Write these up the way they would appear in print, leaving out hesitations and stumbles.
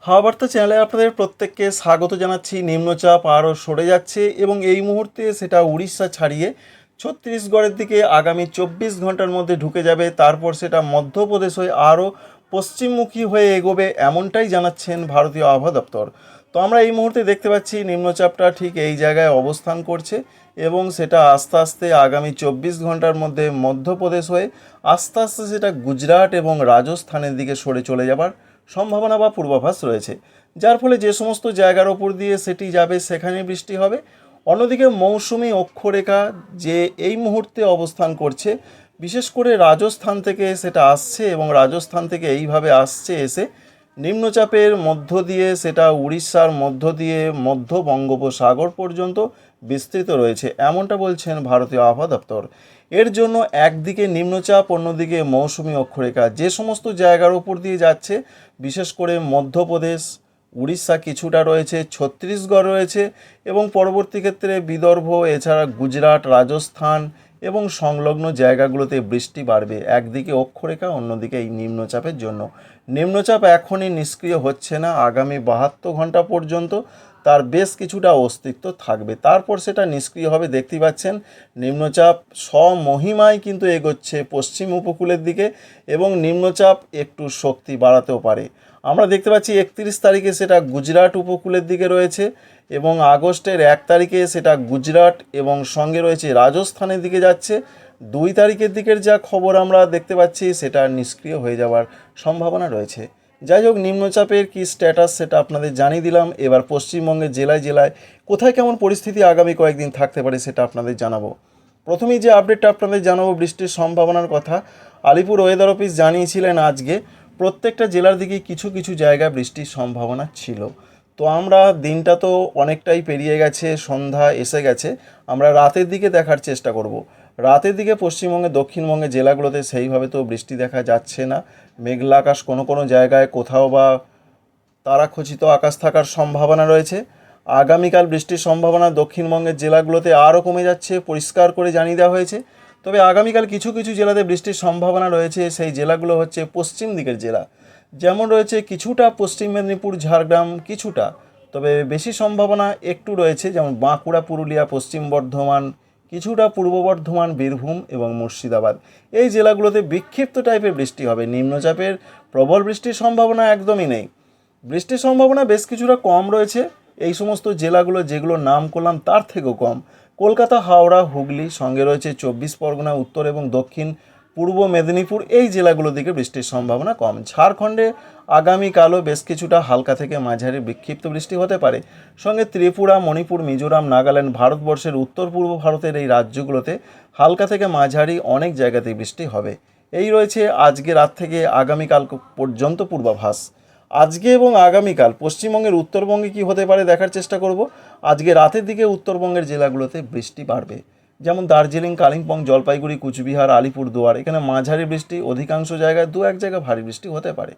হাওয়া বার্তা চ্যানেলে আপনাদের প্রত্যেককে স্বাগত জানাচ্ছি। নিম্নচাপ আরও সরে যাচ্ছে এবং এই মুহূর্তে সেটা উড়িষ্যা ছাড়িয়ে ছত্তিশগড়ের দিকে আগামী 24 ঘন্টার মধ্যে ঢুকে যাবে। তারপর সেটা মধ্যপ্রদেশ হয়ে আরও পশ্চিমমুখী হয়ে এগোবে, এমনটাই জানাচ্ছেন ভারতীয় আবহাওয়া দপ্তর। তো আমরা এই মুহূর্তে দেখতে পাচ্ছি নিম্নচাপটা ঠিক এই জায়গায় অবস্থান করছে এবং সেটা আস্তে আস্তে আগামী 24 ঘন্টার মধ্যে মধ্যপ্রদেশ হয়ে আস্তে আস্তে সেটা গুজরাট এবং রাজস্থানের দিকে সরে চলে যাবার সম্ভাবনা বা পূর্বাভাস রয়েছে, যার ফলে যে সমস্ত জায়গার ওপর দিয়ে সেটি যাবে সেখানে বৃষ্টি হবে। অন্যদিকে মৌসুমি অক্ষরেখা যে এই মুহূর্তে অবস্থান করছে, বিশেষ করে রাজস্থান থেকে সেটা আসছে এবং রাজস্থান থেকে এইভাবে আসছে এসে নিম্নচাপের মধ্য দিয়ে সেটা উড়িষ্যার মধ্য দিয়ে মধ্য বঙ্গোপসাগর পর্যন্ত বিস্তৃত রয়েছে, এমনটা বলছেন ভারতীয় আবহাওয়া দপ্তর। এর জন্য একদিকে নিম্নচাপ, অন্যদিকে মৌসুমি অক্ষরেখা যে সমস্ত জায়গার ওপর দিয়ে যাচ্ছে, বিশেষ করে মধ্যপ্রদেশ, উড়িষ্যা কিছুটা রয়েছে, ছত্তিশগড় রয়েছে এবং পরবর্তী ক্ষেত্রে বিদর্ভ, এছাড়া গুজরাট, রাজস্থান এবং সংলগ্ন জায়গাগুলোতে বৃষ্টি বাড়বে। একদিকে অক্ষরেখা, অন্যদিকে এই নিম্নচাপের জন্য। নিম্নচাপ এখনই নিষ্ক্রিয় হচ্ছে না, আগামী 72 ঘন্টা পর্যন্ত তার বেশ কিছুটা অস্তিত্ব থাকবে, তারপর সেটা নিষ্ক্রিয় হবে। দেখতেই পাচ্ছেন নিম্নচাপ স্বমহিমায় কিন্তু এগোচ্ছে পশ্চিম উপকূলের দিকে এবং নিম্নচাপ একটু শক্তি বাড়াতেও পারে। আমরা দেখতে পাচ্ছি 31 তারিখে সেটা গুজরাট উপকূলের দিকে রয়েছে এবং আগস্টের 1 তারিখে সেটা গুজরাট এবং সঙ্গে রয়েছে রাজস্থানের দিকে যাচ্ছে। 2 তারিখের দিকের যা খবর আমরা দেখতে পাচ্ছি সেটা নিষ্ক্রিয় হয়ে যাওয়ার সম্ভাবনা রয়েছে। যাই হোক, নিম্নচাপের কী স্ট্যাটাস সেটা আপনাদের জানিয়ে দিলাম। এবার পশ্চিমবঙ্গের জেলায় জেলায় কোথায় কেমন পরিস্থিতি আগামী কয়েকদিন থাকতে পারে সেটা আপনাদের জানাবো। প্রথমেই যে আপডেটটা আপনাদের জানাবো বৃষ্টির সম্ভাবনার কথা, আলিপুর ওয়েদার অফিস জানিয়েছিলেন আজকে প্রত্যেকটা জেলার দিকে কিছু কিছু জায়গায় বৃষ্টির সম্ভাবনা ছিল। তো আমরা দিনটা তো অনেকটাই পেরিয়ে গেছে, সন্ধ্যা এসে গেছে, আমরা রাতের দিকে দেখার চেষ্টা করব। রাতের দিকে পশ্চিমবঙ্গে দক্ষিণবঙ্গের জেলাগুলোতে সেইভাবে তো বৃষ্টি দেখা যাচ্ছে না। মেঘলা আকাশ, কোনো কোনো জায়গায় কোথাও বা তারাখচিত আকাশ থাকার সম্ভাবনা রয়েছে। আগামীকাল বৃষ্টির সম্ভাবনা দক্ষিণবঙ্গের জেলাগুলোতে আরও কমে যাচ্ছে, পরিষ্কার করে জানিয়ে দেওয়া হয়েছে। তবে আগামীকাল কিছু কিছু জেলাতে বৃষ্টির সম্ভাবনা রয়েছে, সেই জেলাগুলো হচ্ছে পশ্চিম দিকের জেলা, যেমন রয়েছে কিছুটা পশ্চিম মেদিনীপুর, ঝাড়গ্রাম কিছুটা, তবে বেশি সম্ভাবনা একটু রয়েছে যেমন বাঁকুড়া, পুরুলিয়া, পশ্চিম বর্ধমান, কিছুটা পূর্ব বর্ধমান, বীরভূম এবং মুর্শিদাবাদ। এই জেলাগুলোতে বিক্ষিপ্ত টাইপের বৃষ্টি হবে। নিম্নচাপের প্রবল বৃষ্টির সম্ভাবনা একদমই নেই। বৃষ্টির সম্ভাবনা বেশ কিছুটা কম রয়েছে এই সমস্ত জেলাগুলো যেগুলোর নাম করলাম তার থেকেও কম। কলকাতা, হাওড়া, হুগলি, সঙ্গে রয়েছে 24 পরগনা, উত্তর এবং দক্ষিণ পূর্ব মেদিনীপুর, এই জেলাগুলো দিকে বৃষ্টির সম্ভাবনা কম। ঝাড়খণ্ডে আগামীকালও বেশ কিছুটা হালকা থেকে মাঝারি বিক্ষিপ্ত বৃষ্টি হতে পারে। সঙ্গে ত্রিপুরা, মণিপুর, মিজোরাম, নাগাল্যান্ড, ভারতবর্ষের উত্তর পূর্ব ভারতের এই রাজ্যগুলোতে হালকা থেকে মাঝারি অনেক জায়গাতেই বৃষ্টি হবে। এই রয়েছে আজকে রাত থেকে আগামীকাল পর্যন্ত পূর্বাভাস। আজকে এবং আগামীকাল পশ্চিমবঙ্গের উত্তরবঙ্গে কী হতে পারে দেখার চেষ্টা করব। আজকে রাতের দিকে উত্তরবঙ্গের জেলাগুলোতে বৃষ্টি বাড়বে, যেমন দার্জিলিং, কালিম্পং, জলপাইগুড়ি, কুচবিহার, আলিপুরদুয়ার, এখানে মাঝারি বৃষ্টি, অধিকাংশ জায়গায় 2-1 জায়গায় ভারী বৃষ্টি হতে পারে।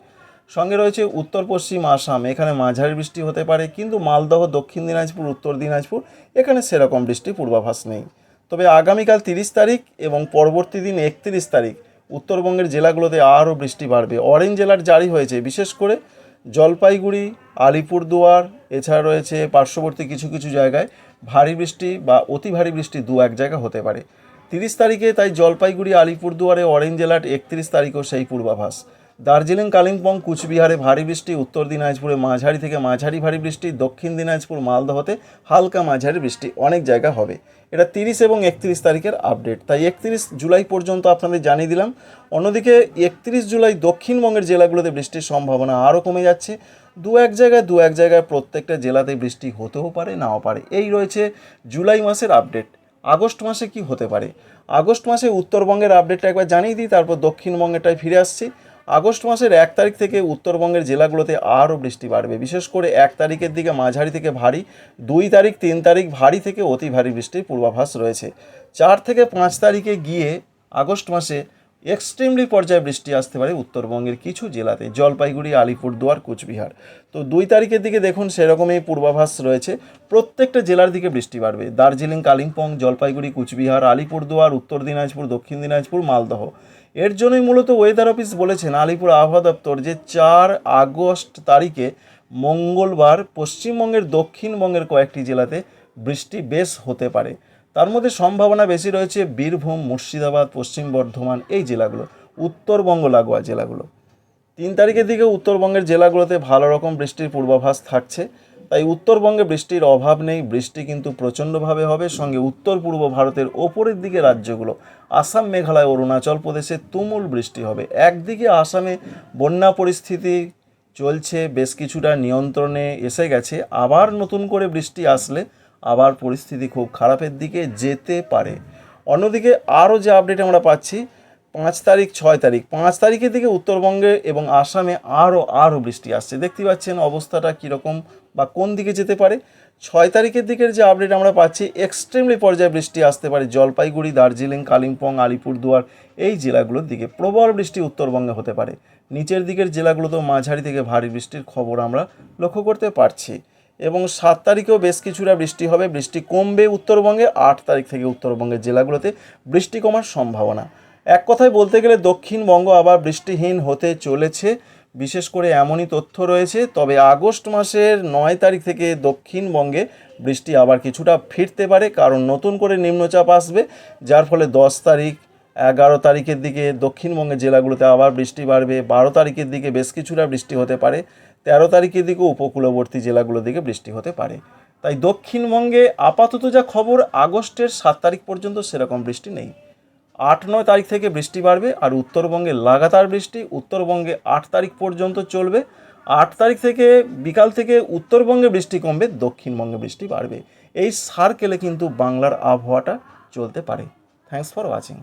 সঙ্গে রয়েছে উত্তর পশ্চিম আসাম, এখানে মাঝারি বৃষ্টি হতে পারে, কিন্তু মালদহ, দক্ষিণ দিনাজপুর, উত্তর দিনাজপুর এখানে সেরকম বৃষ্টি পূর্বাভাস নেই। তবে আগামীকাল 30 তারিখ এবং পরবর্তী দিন 31 তারিখ উত্তরবঙ্গের জেলাগুলোতে আরও বৃষ্টি বাড়বে। অরেঞ্জ অ্যালার্ট জারি হয়েছে, বিশেষ করে জলপাইগুড়ি, আলিপুরদুয়ার, এছাড়া রয়েছে পার্শ্ববর্তী কিছু কিছু জায়গায় ভারী বৃষ্টি বা অতি ভারী বৃষ্টি 2-1 জায়গা হতে পারে 30 তারিখে। তাই জলপাইগুড়ি, আলিপুরদুয়ারে অরেঞ্জ অ্যালার্ট, 31 তারিখও সেই পূর্বাভাস। দার্জিলিং, কালিম্পং, কুচবিহারে ভারী বৃষ্টি, উত্তর দিনাজপুরে মাঝারি থেকে মাঝারি ভারী বৃষ্টি, দক্ষিণ দিনাজপুর, মালদহতে হালকা মাঝারি বৃষ্টি অনেক জায়গা হবে। এটা 30 এবং 31 তারিখের আপডেট, তাই 31 জুলাই পর্যন্ত আপনাদের জানিয়ে দিলাম। অন্যদিকে 31 জুলাই দক্ষিণবঙ্গের জেলাগুলোতে বৃষ্টির সম্ভাবনা আরও কমে যাচ্ছে। 2-1 জায়গায় প্রত্যেকটা জেলাতে বৃষ্টি হতেও পারে, নাও পারে। এই রয়েছে জুলাই মাসের আপডেট। আগস্ট মাসে কি হতে পারে, আগস্ট মাসে উত্তরবঙ্গের আপডেটটা একবার জানিয়ে দিই, তারপর দক্ষিণবঙ্গেরটায় ফিরে আসছি। আগস্ট মাসের 1 তারিখ থেকে উত্তরবঙ্গের জেলাগুলোতে আরও বৃষ্টি বাড়বে, বিশেষ করে 1 তারিখের দিকে মাঝারি থেকে ভারী, 2 তারিখ 3 তারিখ ভারী থেকে অতি ভারী বৃষ্টির পূর্বাভাস রয়েছে। 4 থেকে 5 তারিখে গিয়ে আগস্ট মাসে এক্সট্রিমলি পর্যায়ে বৃষ্টি আসতে পারে উত্তরবঙ্গের কিছু জেলাতে, জলপাইগুড়ি, আলিপুরদুয়ার, কুচবিহার। তো 2 তারিখের দিকে দেখুন সেরকমই পূর্বাভাস রয়েছে, প্রত্যেকটা জেলার দিকে বৃষ্টি বাড়বে। দার্জিলিং, কালিম্পং, জলপাইগুড়ি, কুচবিহার, আলিপুরদুয়ার, উত্তর দিনাজপুর, দক্ষিণ দিনাজপুর, মালদহ। এর জন্যই মূলত ওয়েদার অফিস বলেছেন, আলিপুর আবহাওয়া দপ্তর, যে 4 আগস্ট তারিখে মঙ্গলবার পশ্চিমবঙ্গের দক্ষিণবঙ্গের কয়েকটি জেলাতে বৃষ্টি বেশ হতে পারে। তার মধ্যে সম্ভাবনা বেশি রয়েছে বীরভূম, মুর্শিদাবাদ, পশ্চিম বর্ধমান এই জেলাগুলো, উত্তরবঙ্গ লাগোয়া জেলাগুলো। 3 তারিখের দিকে উত্তরবঙ্গের জেলাগুলোতে ভালো রকম বৃষ্টির পূর্বাভাস থাকছে। তাই উত্তরবঙ্গে বৃষ্টির অভাব নেই, বৃষ্টি কিন্তু প্রচণ্ডভাবে হবে। সঙ্গে উত্তর পূর্ব ভারতের ওপরের দিকে রাজ্যগুলো, আসাম, মেঘালয়, অরুণাচল প্রদেশে তুমুল বৃষ্টি হবে। একদিকে আসামে বন্যা পরিস্থিতি চলছে, বেশ কিছুটা নিয়ন্ত্রণে এসে গেছে। আবার নতুন করে বৃষ্টি আসলে আবার পরিস্থিতি খুব খারাপের দিকে যেতে পারে। অন্যদিকে আরও যে আপডেট আমরা পাচ্ছি 5 তারিখ, 6 তারিখ, 5 তারিখের দিকে উত্তরবঙ্গে এবং আসামে আরও বৃষ্টি আসছে। দেখতে পাচ্ছেন অবস্থাটা কীরকম বা কোন দিকে যেতে পারে। 6 তারিখের দিকের যে আপডেট আমরা পাচ্ছি, এক্সট্রিমলি পর্যায়ে বৃষ্টি আসতে পারে জলপাইগুড়ি, দার্জিলিং, কালিম্পং, আলিপুরদুয়ার এই জেলাগুলোর দিকে। প্রবল বৃষ্টি উত্তরবঙ্গে হতে পারে। নিচের দিকের জেলাগুলোতেও মাঝারি থেকে ভারী বৃষ্টির খবর আমরা লক্ষ্য করতে পারছি। এবং 7 তারিখেও বেশ কিছুটা বৃষ্টি হবে, বৃষ্টি কমবে উত্তরবঙ্গে। 8 তারিখ থেকে উত্তরবঙ্গের জেলাগুলোতে বৃষ্টি কমার সম্ভাবনা। এক কথায় বলতে গেলে দক্ষিণবঙ্গ আবার বৃষ্টিহীন হতে চলেছে, বিশেষ করে এমনই তথ্য রয়েছে। তবে আগস্ট মাসের 9 তারিখ থেকে দক্ষিণবঙ্গে বৃষ্টি আবার কিছুটা ফিরতে পারে, কারণ নতুন করে নিম্নচাপ আসবে, যার ফলে 10 তারিখ, 11 তারিখের দিকে দক্ষিণবঙ্গের জেলাগুলোতে আবার বৃষ্টি বাড়বে। 12 তারিখের দিকে বেশ কিছুটা বৃষ্টি হতে পারে। 13 তারিখের দিকে উপকূলবর্তী জেলাগুলোর দিকে বৃষ্টি হতে পারে। তাই দক্ষিণবঙ্গে আপাতত যা খবর, আগস্টের 7 তারিখ পর্যন্ত সেরকম বৃষ্টি নেই। 8-9 তারিখ থেকে বৃষ্টি বাড়বে, আর উত্তরবঙ্গে লাগাতার বৃষ্টি উত্তরবঙ্গে 8 তারিখ পর্যন্ত চলবে। 8 তারিখ থেকে বিকাল থেকে উত্তরবঙ্গে বৃষ্টি কমবে, দক্ষিণবঙ্গে বৃষ্টি বাড়বে। এই সার্কেলে কিন্তু বাংলার আবহাওয়াটা চলতে পারে। Thanks for watching.